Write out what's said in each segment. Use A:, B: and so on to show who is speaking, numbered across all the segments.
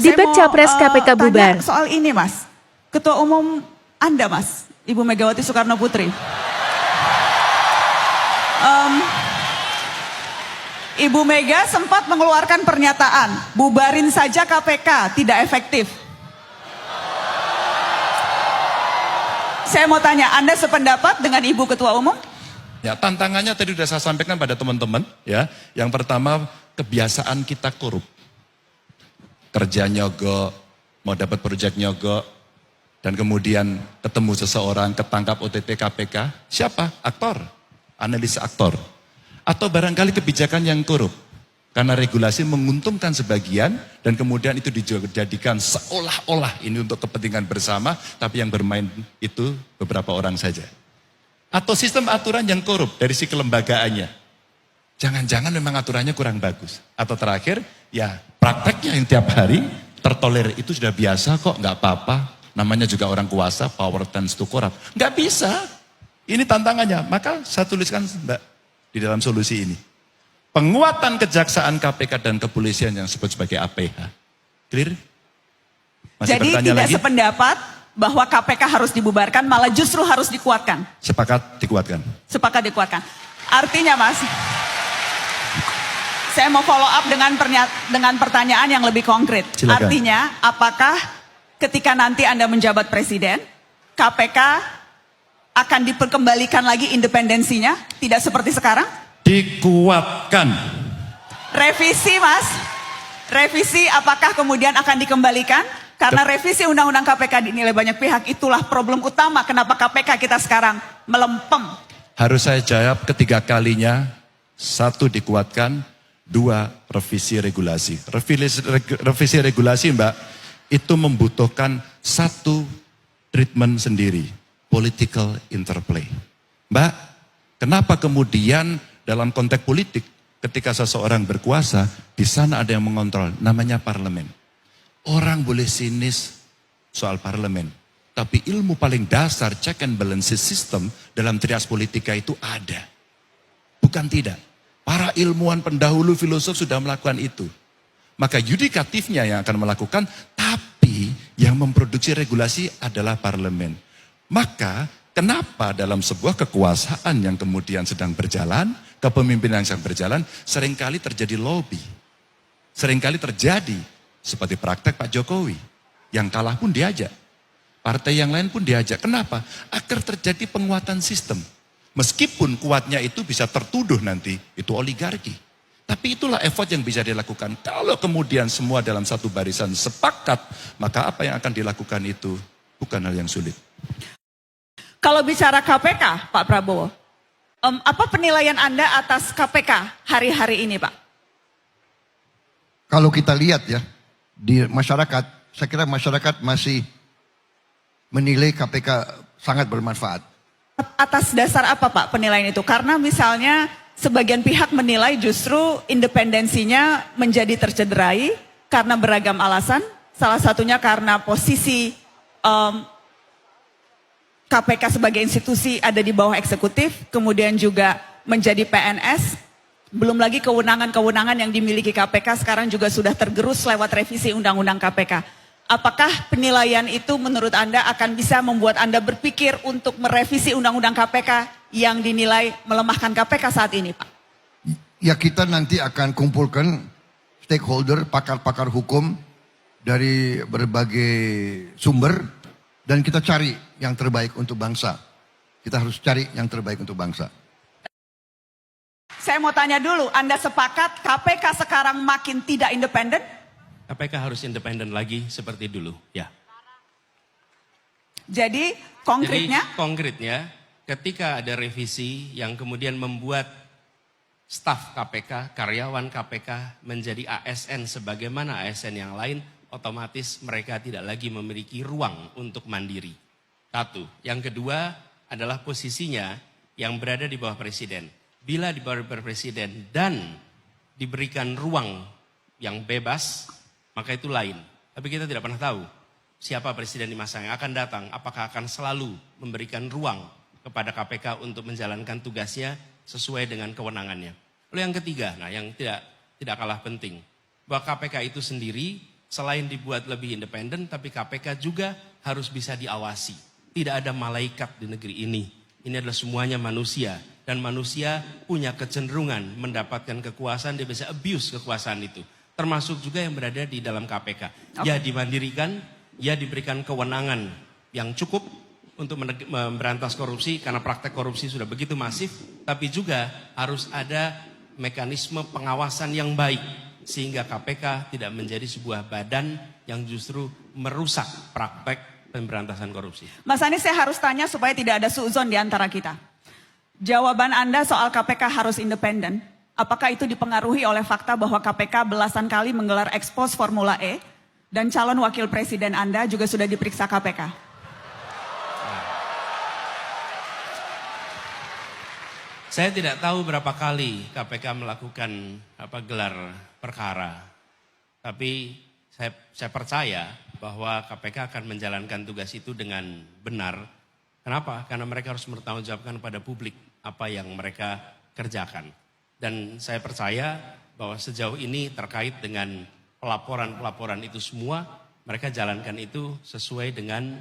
A: Debat Capres KPK bubar.
B: Tanya soal ini Mas, Ketua Umum Anda Mas, Ibu Megawati Soekarno Putri. Ibu Mega sempat mengeluarkan pernyataan, bubarin saja KPK, tidak efektif. Saya mau tanya, Anda sependapat dengan Ibu Ketua Umum?
C: Ya, tantangannya tadi sudah saya sampaikan pada teman-teman, ya. Yang pertama, kebiasaan kita korup. Kerja nyogok, mau dapat proyek nyogok, dan kemudian ketemu seseorang, ketangkap OTT KPK. Siapa? Aktor, analis aktor. Atau barangkali kebijakan yang korup. Karena regulasi menguntungkan sebagian, dan kemudian itu dijadikan seolah-olah ini untuk kepentingan bersama, tapi yang bermain itu beberapa orang saja. Atau sistem aturan yang korup dari si kelembagaannya. Jangan-jangan memang aturannya kurang bagus. Atau terakhir, ya prakteknya yang tiap hari tertolerir itu sudah biasa kok, nggak apa-apa. Namanya juga orang kuasa, power tends to corrupt. Nggak bisa. Ini tantangannya. Maka saya tuliskan Mbak di dalam solusi ini. Penguatan kejaksaan KPK dan kepolisian yang disebut sebagai APH. Clear? Masih
B: Jadi tidak
C: lagi?
B: sependapat bahwa KPK harus dibubarkan, malah justru harus dikuatkan.
C: Sepakat dikuatkan.
B: Sepakat dikuatkan. Artinya Mas, saya mau follow up dengan pertanyaan yang lebih konkret.
C: Silakan.
B: Artinya, apakah ketika nanti Anda menjabat presiden, KPK akan diperkembalikan lagi independensinya? Tidak seperti sekarang?
C: Dikuatkan.
B: Revisi Mas, revisi apakah kemudian akan dikembalikan? Karena revisi Undang-Undang KPK dinilai banyak pihak, itulah problem utama kenapa KPK kita sekarang melempem.
C: Harus saya jawab ketiga kalinya. Satu, dikuatkan. Dua, revisi regulasi. Revisi regulasi Mbak, itu membutuhkan satu treatment sendiri. Political interplay. Mbak, kenapa kemudian dalam konteks politik ketika seseorang berkuasa, di sana ada yang mengontrol, namanya parlemen. Orang boleh sinis soal parlemen, tapi ilmu paling dasar check and balances system dalam trias politika itu ada. Bukan tidak. Para ilmuwan pendahulu filosof sudah melakukan itu. Maka yudikatifnya yang akan melakukan, tapi yang memproduksi regulasi adalah parlemen. Maka kenapa dalam sebuah kekuasaan yang kemudian sedang berjalan, kepemimpinan yang sedang berjalan, seringkali terjadi lobby. Seringkali terjadi seperti praktek Pak Jokowi, yang kalah pun diajak. Partai yang lain pun diajak. Kenapa? Agar terjadi penguatan sistem. Meskipun kuatnya itu bisa tertuduh nanti, itu oligarki. Tapi itulah effort yang bisa dilakukan. Kalau kemudian semua dalam satu barisan sepakat, maka apa yang akan dilakukan itu bukan hal yang sulit.
B: Kalau bicara KPK, Pak Prabowo, apa penilaian Anda atas KPK hari-hari ini, Pak?
D: Kalau kita lihat ya, di masyarakat, saya kira masyarakat masih menilai KPK sangat bermanfaat.
B: Atas dasar apa Pak penilaian itu? Karena misalnya sebagian pihak menilai justru independensinya menjadi tercederai karena beragam alasan. Salah satunya karena posisi KPK sebagai institusi ada di bawah eksekutif, kemudian juga menjadi PNS. Belum lagi kewenangan-kewenangan yang dimiliki KPK sekarang juga sudah tergerus lewat revisi Undang-Undang KPK. Apakah penilaian itu menurut Anda akan bisa membuat Anda berpikir untuk merevisi Undang-Undang KPK yang dinilai melemahkan KPK saat ini, Pak?
D: Ya, kita nanti akan kumpulkan stakeholder, pakar-pakar hukum dari berbagai sumber, dan kita cari yang terbaik untuk bangsa. Kita harus cari yang terbaik untuk bangsa.
B: Saya mau tanya dulu, Anda sepakat KPK sekarang makin tidak independen?
E: KPK harus independen lagi seperti dulu, ya.
B: Jadi konkretnya?
E: Jadi konkretnya, ketika ada revisi yang kemudian membuat staf KPK, karyawan KPK menjadi ASN sebagaimana ASN yang lain, otomatis mereka tidak lagi memiliki ruang untuk mandiri. Satu. Yang kedua adalah posisinya yang berada di bawah presiden. Bila di bawah presiden dan diberikan ruang yang bebas, maka itu lain. Tapi kita tidak pernah tahu siapa presiden di masa yang akan datang. Apakah akan selalu memberikan ruang kepada KPK untuk menjalankan tugasnya sesuai dengan kewenangannya. Lalu yang ketiga, nah yang tidak kalah penting, bahwa KPK itu sendiri selain dibuat lebih independen, tapi KPK juga harus bisa diawasi. Tidak ada malaikat di negeri ini. Ini adalah semuanya manusia. Dan manusia punya kecenderungan mendapatkan kekuasaan, dia bisa abuse kekuasaan itu. Termasuk juga yang berada di dalam KPK. Ya dimandirikan, ya diberikan kewenangan yang cukup untuk memberantas korupsi, karena praktek korupsi sudah begitu masif. Tapi juga harus ada mekanisme pengawasan yang baik, sehingga KPK tidak menjadi sebuah badan yang justru merusak praktek pemberantasan korupsi.
B: Mas Anies, saya harus tanya supaya tidak ada suuzon di antara kita. Jawaban Anda soal KPK harus independen, apakah itu dipengaruhi oleh fakta bahwa KPK belasan kali menggelar ekspos Formula E dan calon wakil presiden Anda juga sudah diperiksa KPK?
E: Saya tidak tahu berapa kali KPK melakukan gelar perkara. Tapi saya percaya bahwa KPK akan menjalankan tugas itu dengan benar. Kenapa? Karena mereka harus bertanggungjawabkan pada publik apa yang mereka kerjakan. Dan saya percaya bahwa sejauh ini terkait dengan pelaporan-pelaporan itu semua, mereka jalankan itu sesuai dengan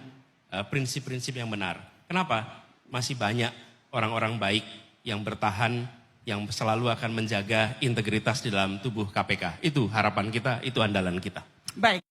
E: prinsip-prinsip yang benar. Kenapa? Masih banyak orang-orang baik yang bertahan, yang selalu akan menjaga integritas di dalam tubuh KPK. Itu harapan kita, itu andalan kita.
B: Baik.